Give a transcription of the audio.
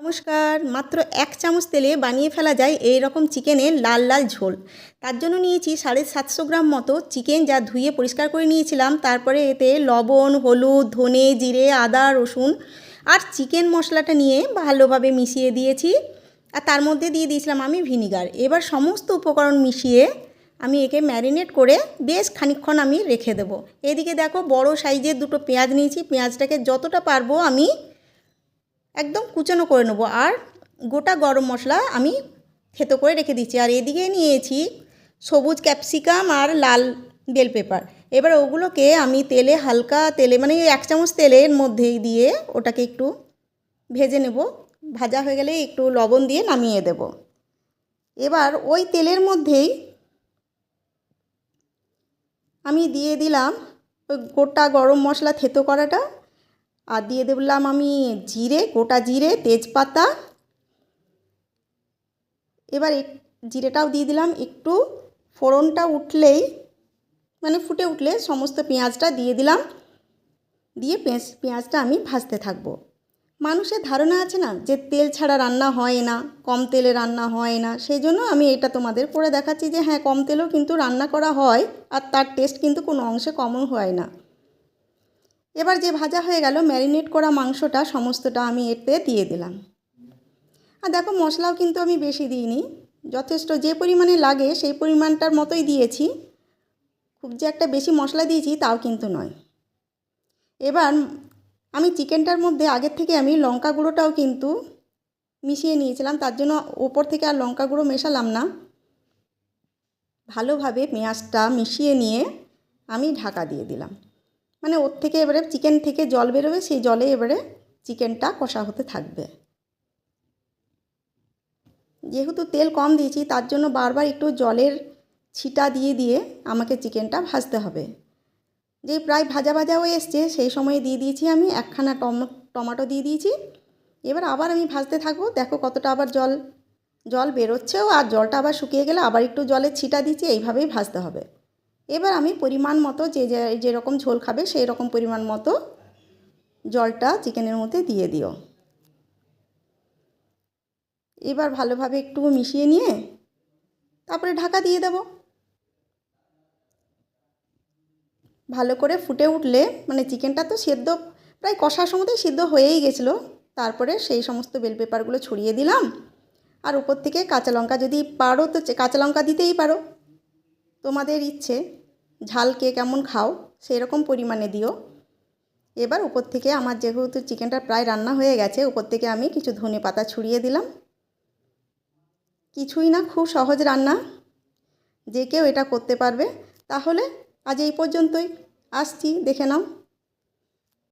নমস্কার। মাত্র 1 চামচ তেলে বানিয়ে ফেলা যায় এই রকম চিকেনের লাল লাল ঝোল। তার জন্য নিয়েছি 750 গ্রাম মতো চিকেন, যা ধুয়ে পরিষ্কার করে নিয়েছিলাম। তারপরে এতে লবণ, হলুদ, ধনে, জিরে, আদা, রসুন আর চিকেন মশলাটা নিয়ে ভালোভাবে মিশিয়ে দিয়েছি। আর তার মধ্যে দিয়ে দিয়েছিলাম আমি ভিনিগার। এবার সমস্ত উপকরণ মিশিয়ে আমি একে ম্যারিনেট করে বেশ খানিকক্ষণ আমি রেখে দেবো। এদিকে দেখো, বড় সাইজের দুটো পেঁয়াজ নিয়েছি। পেঁয়াজটাকে যতটা পারবো আমি একদম কুচানো করে নেব, আর গোটা গরম মশলা আমি থেতো করে রেখে দিচ্ছি। আর এদিকে নিয়েছি সবুজ ক্যাপসিকাম আর লাল বেল পেপার। এবার ওগুলোকে আমি তেলে, হালকা তেলে, মানে 1 চামচ তেলের মধ্যেই দিয়ে ওটাকে একটু ভেজে নেব। ভাজা হয়ে গেলে একটু লবণ দিয়ে নামিয়ে দেব। এবার ওই তেলের মধ্যেই আমি দিয়ে দিলাম ওই গোটা গরম মশলা থেতো করাটা, আর দিয়ে দিলাম আমি জিরে, গোটা জিরে, তেজপাতা। এবার জিরেটাও দিয়ে দিলাম। একটু ফোড়নটা উঠলেই, মানে ফুটে উঠলে সমস্ত পেঁয়াজটা দিয়ে দিলাম। দিয়ে পেঁয়াজটা আমি ভাজতে থাকবো। মানুষের ধারণা আছে না যে তেল ছাড়া রান্না হয় না, কম তেলে রান্না হয় না। সেই জন্য আমি এটা তোমাদের করে দেখাচ্ছি যে হ্যাঁ, কম তেলেও কিন্তু রান্না করা হয়, আর তার টেস্ট কিন্তু কোনো অংশে কমও হয় না। এবার যে ভাজা হয়ে গেল ম্যারিনেট করা মাংসটা, সমস্তটা আমি এতে দিয়ে দিলাম। আর দেখো, মশলাও কিন্তু আমি বেশি দিইনি, যথেষ্ট যে পরিমাণে লাগে সেই পরিমাণটার মতোই দিয়েছি। খুব যে একটা বেশি মশলা দিয়েছি তাও কিন্তু নয়। এবার আমি চিকেনটার মধ্যে আগের থেকে আমি লঙ্কা গুঁড়োটাও কিন্তু মিশিয়ে নিয়েছিলাম, তার জন্য ওপর থেকে আর লঙ্কা গুঁড়ো মেশালাম না। ভালোভাবে পেঁয়াজটা মিশিয়ে নিয়ে আমি ঢাকা দিয়ে দিলাম। মানে ওর থেকে এবারে চিকেন থেকে জল বেরোবে, সেই জলে এবারে চিকেনটা কষা হতে থাকবে। যেহেতু তেল কম দিয়েছি তার জন্য বারবার একটু জলের ছিটা দিয়ে দিয়ে আমাকে চিকেনটা ভাজতে হবে। যেই প্রায় ভাজা ভাজা হয়ে এসছে সেই সময়ে দিয়ে দিয়েছি আমি একখানা টমেটো দিয়ে দিয়েছি। এবার আবার আমি ভাজতে থাকবো। দেখো কতটা আবার জল বেরোচ্ছেও, আর জলটা আবার শুকিয়ে গেলে আবার একটু জলের ছিটা দিচ্ছি। এইভাবেই ভাজতে হবে। এবার আমি পরিমাণ মতো যেরকম ঝোল খাবে সেই রকম পরিমাণ মতো জলটা চিকেনের মধ্যে দিয়ে দিও। এবার ভালোভাবে একটু মিশিয়ে নিয়ে তারপরে ঢাকা দিয়ে দেব। ভালো করে ফুটে উঠলে, মানে চিকেনটা তো সেদ্ধ প্রায় কষার সময়তেই সিদ্ধ হয়েই গেছিলো। তারপরে সেই সমস্ত বেল পেপারগুলো ছড়িয়ে দিলাম, আর উপর থেকে কাঁচা লঙ্কা, যদি পারো তো কাঁচা লঙ্কা দিতেই পারো। তোমাদের ইচ্ছে, ঝাল কে কেমন খাও সেই রকম পরিমাণে দিও। এবার উপর থেকে, আমার যেহেতু চিকেনটা প্রায় রান্না হয়ে গেছে, উপর থেকে আমি কিছু ধনে পাতা ছড়িয়ে দিলাম। কিছুই না, খুব সহজ রান্না, যে কেউ এটা করতে পারবে। তাহলে আজ এই পর্যন্তই, আসছি, দেখে নাও।